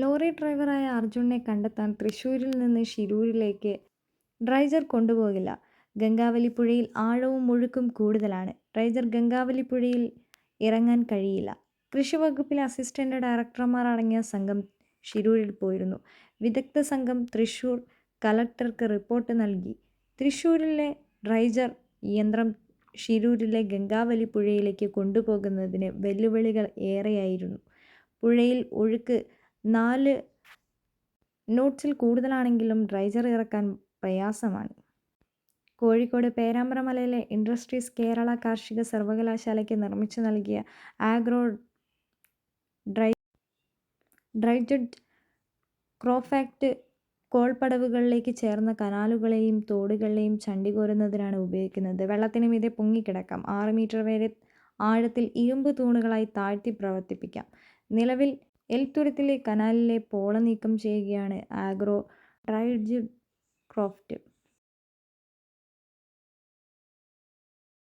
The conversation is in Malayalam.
ലോറി ഡ്രൈവറായ അർജുനെ കണ്ടെത്താൻ തൃശ്ശൂരിൽ നിന്ന് ഷിരൂരിലേക്ക് ഡ്രൈജർ കൊണ്ടുപോകില്ല. ഗംഗാവലി പുഴയിൽ ആഴവും ഒഴുക്കും കൂടുതലാണ്. ഡ്രൈജർ ഗംഗാവലി പുഴയിൽ ഇറങ്ങാൻ കഴിയില്ല. കൃഷിവകുപ്പിലെ അസിസ്റ്റന്റ് ഡയറക്ടർമാർ അടങ്ങിയ സംഘം ഷിരൂരിൽ പോയിരുന്നു. വിദഗ്ധ സംഘം തൃശ്ശൂർ കലക്ടർക്ക് റിപ്പോർട്ട് നൽകി. തൃശ്ശൂരിലെ ഡ്രൈജർ യന്ത്രം ഷിരൂരിലെ ഗംഗാവലി പുഴയിലേക്ക് കൊണ്ടുപോകുന്നതിന് വെല്ലുവിളികൾ ഏറെയായിരുന്നു. പുഴയിൽ ഒഴുക്ക് 4 നോട്ട്സിൽ കൂടുതലാണെങ്കിലും ഡ്രൈജർ ഇറക്കാൻ പ്രയാസമാണ്. കോഴിക്കോട് പേരാമ്പ്ര മലയിലെ ഇൻഡസ്ട്രീസ് കേരള കാർഷിക സർവകലാശാലയ്ക്ക് നിർമ്മിച്ചു നൽകിയ ആഗ്രോ ഡ്രൈജഡ് ക്രോഫാക്ട് കോൾപ്പടവുകളിലേക്ക് ചേർന്ന കനാലുകളെയും തോടുകളെയും ചണ്ടി കോരുന്നതിനാണ് ഉപയോഗിക്കുന്നത്. വെള്ളത്തിന് മീതെ പൊങ്ങിക്കിടക്കാം. 6 മീറ്റർ വരെ ആഴത്തിൽ ഇരുമ്പ് തൂണുകളായി താഴ്ത്തി പ്രവർത്തിപ്പിക്കാം. നിലവിൽ എൽത്തുരുത്തിലെ കനാലിലെ പോള നീക്കം ചെയ്യുകയാണ് ആഗ്രോ ഡ്രൈജഡ് ക്രോഫ്റ്റ്.